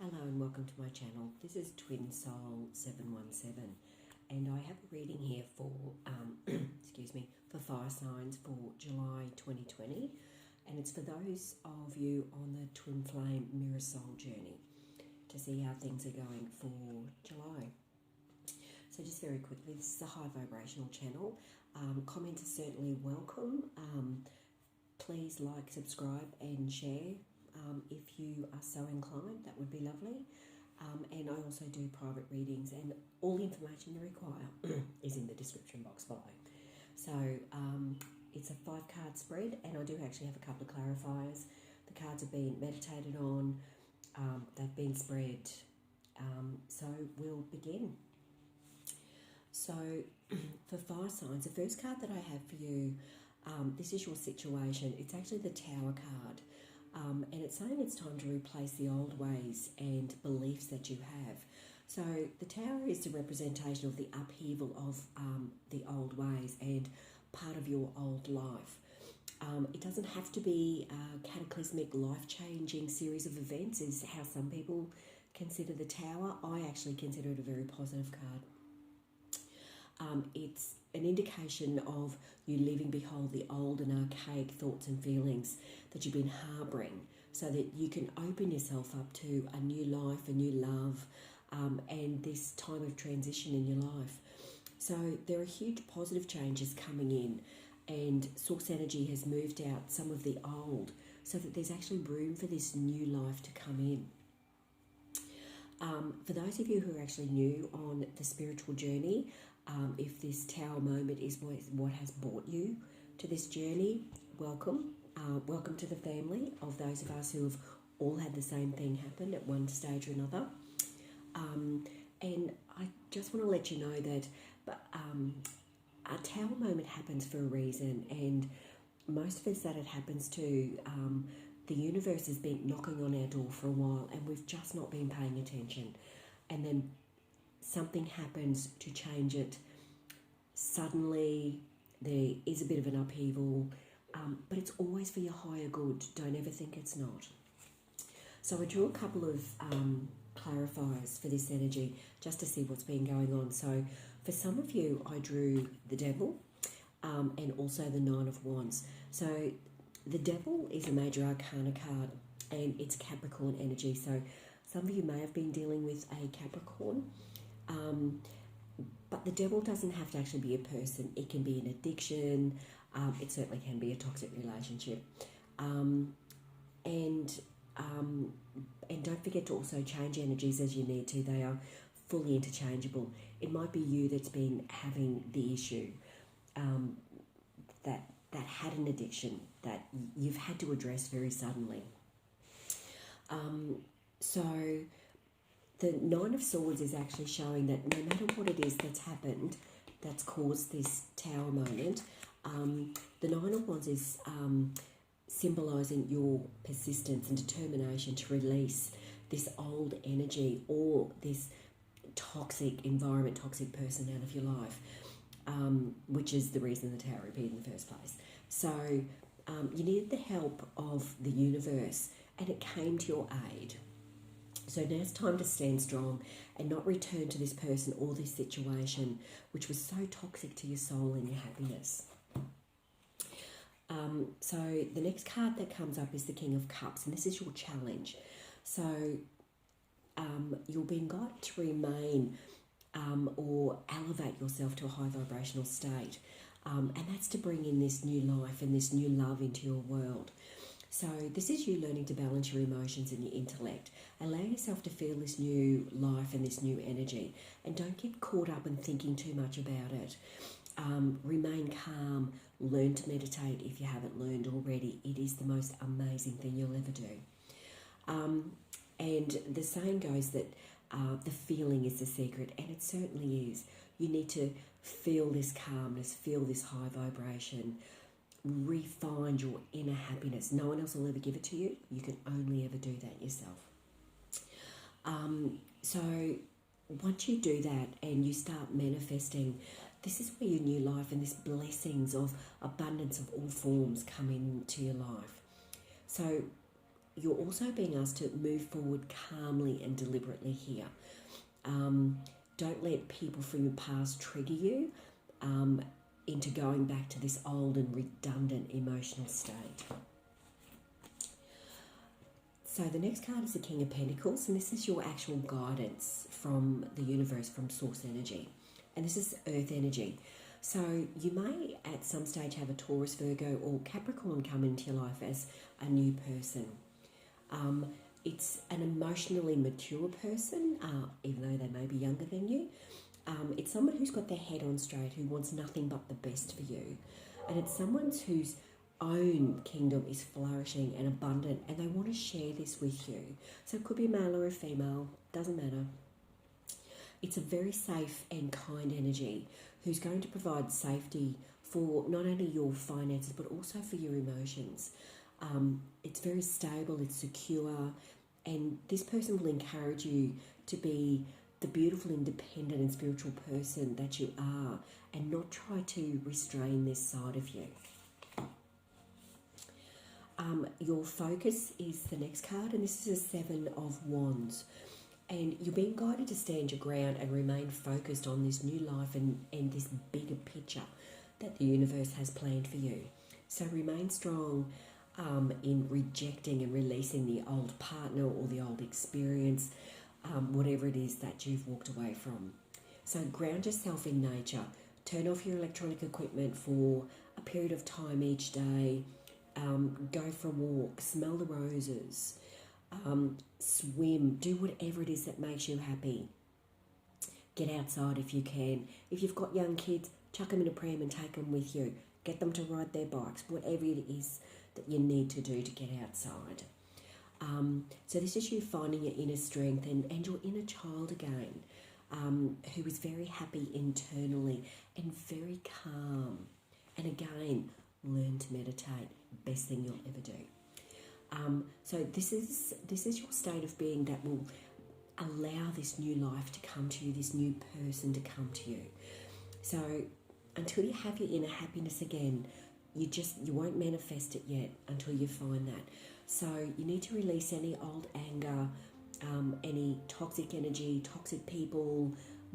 Hello and welcome to my channel. This is Twin Soul 717 and I have a reading here for for fire signs for July 2020, and it's for those of you on the Twin Flame Mirror Soul journey to see how things are going for July. So just very quickly, this is a high vibrational channel. Comments are certainly welcome. Please like, subscribe and share. If you are so inclined, that would be lovely. And I also do private readings, and all the information you require is in the description box below. So it's a 5-card spread, and I do actually have a couple of clarifiers. The cards have been meditated on, they've been spread. So we'll begin. So for fire signs, the first card that I have for you, this is your situation. It's actually the Tower card. And it's saying it's time to replace the old ways and beliefs that you have. So the Tower is the representation of the upheaval of the old ways and part of your old life. It doesn't have to be a cataclysmic, life-changing series of events, is how some people consider the Tower. I actually consider it a very positive card. It's an indication of you leaving behind the old and archaic thoughts and feelings that you've been harbouring, so that you can open yourself up to a new life, a new love, and this time of transition in your life. So there are huge positive changes coming in, and source energy has moved out some of the old so that there's actually room for this new life to come in. For those of you who are actually new on the spiritual journey, if this Tower moment is what has brought you to this journey, welcome. Welcome to the family of those of us who have all had the same thing happen at one stage or another. And I just want to let you know that a Tower moment happens for a reason, and most of us that it happens to, the universe has been knocking on our door for a while, and we've just not been paying attention. And then something happens to change it. Suddenly there is a bit of an upheaval, but it's always for your higher good. Don't ever think it's not. So I drew a couple of clarifiers for this energy just to see what's been going on. So for some of you, I drew the Devil and also the Nine of Wands. So the Devil is a major arcana card, and it's Capricorn energy. So some of you may have been dealing with a Capricorn. But the Devil doesn't have to actually be a person. It can be an addiction. It certainly can be a toxic relationship. And don't forget to also change energies as you need to. They are fully interchangeable. It might be you that's been having the issue, that had an addiction that you've had to address very suddenly. So the Nine of Swords is actually showing that no matter what it is that's happened, that's caused this Tower moment, the Nine of Wands is symbolising your persistence and determination to release this old energy or this toxic environment, toxic person out of your life, which is the reason the Tower appeared in the first place. So you needed the help of the universe, and it came to your aid. So now it's time to stand strong and not return to this person or this situation which was so toxic to your soul and your happiness. So the next card that comes up is the King of Cups, and this is your challenge. So you're being guided to remain or elevate yourself to a high vibrational state. And that's to bring in this new life and this new love into your world. So this is you learning to balance your emotions and your intellect. Allow yourself to feel this new life and this new energy. And don't get caught up in thinking too much about it. Remain calm. Learn to meditate if you haven't learned already. It is the most amazing thing you'll ever do. And the saying goes that the feeling is the secret, and it certainly is. You need to feel this calmness, feel this high vibration, refine your inner happiness. No one else will ever give it to you. You can only ever do that yourself. So once you do that and you start manifesting, this is where your new life and this blessings of abundance of all forms come into your life. So you're also being asked to move forward calmly and deliberately here. Don't let people from your past trigger you into going back to this old and redundant emotional state. So the next card is the King of Pentacles, and this is your actual guidance from the universe, from source energy. And this is earth energy. So you may at some stage have a Taurus, Virgo or Capricorn come into your life as a new person. It's an emotionally mature person, even though they may be younger than you. It's someone who's got their head on straight, who wants nothing but the best for you. And it's someone whose own kingdom is flourishing and abundant, and they want to share this with you. So it could be a male or a female, doesn't matter. It's a very safe and kind energy who's going to provide safety for not only your finances but also for your emotions. It's very stable, it's secure, and this person will encourage you to be the beautiful, independent and spiritual person that you are, and not try to restrain this side of you. Your focus is the next card, and this is a Seven of Wands. And you're being guided to stand your ground and remain focused on this new life and this bigger picture that the universe has planned for you. So remain strong in rejecting and releasing the old partner or the old experience, whatever it is that you've walked away from. So ground yourself in nature. Turn off your electronic equipment for a period of time each day. Go for a walk, smell the roses, swim, do whatever it is that makes you happy. Get outside if you can. If you've got young kids, chuck them in a pram and take them with you. Get them to ride their bikes, whatever it is that you need to do to get outside. So this is you finding your inner strength and your inner child again, who is very happy internally and very calm. And again, learn to meditate. Best thing you'll ever do. So this is your state of being that will allow this new life to come to you, this new person to come to you. So until you have your inner happiness again, you won't manifest it yet until you find that. So you need to release any old anger, any toxic energy, toxic people,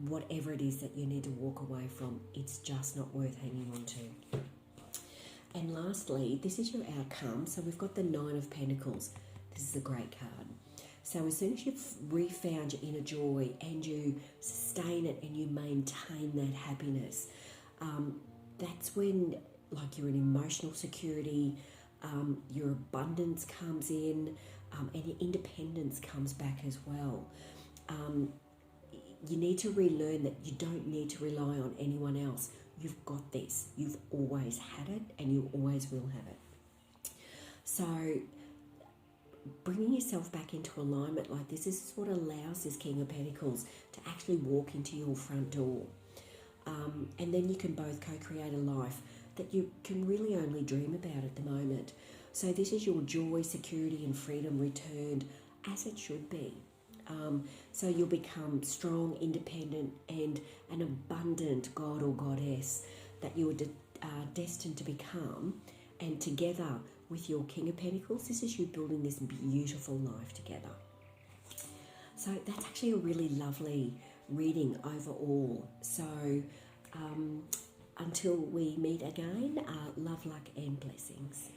whatever it is that you need to walk away from. It's just not worth hanging on to. And lastly, this is your outcome. So we've got the Nine of Pentacles. This is a great card. So as soon as you've refound your inner joy and you sustain it and you maintain that happiness, that's when your emotional security, your abundance comes in, and your independence comes back as well. You need to relearn that you don't need to rely on anyone else. You've got this. You've always had it and you always will have it. So bringing yourself back into alignment like this is what allows this King of Pentacles to actually walk into your front door. And then you can both co-create a life that you can really only dream about at the moment. So this is your joy, security and freedom returned as it should be. So you'll become strong, independent and an abundant god or goddess that you are destined to become. And together with your King of Pentacles, this is you building this beautiful life together. So that's actually a really lovely reading overall. So until we meet again, love, luck and blessings.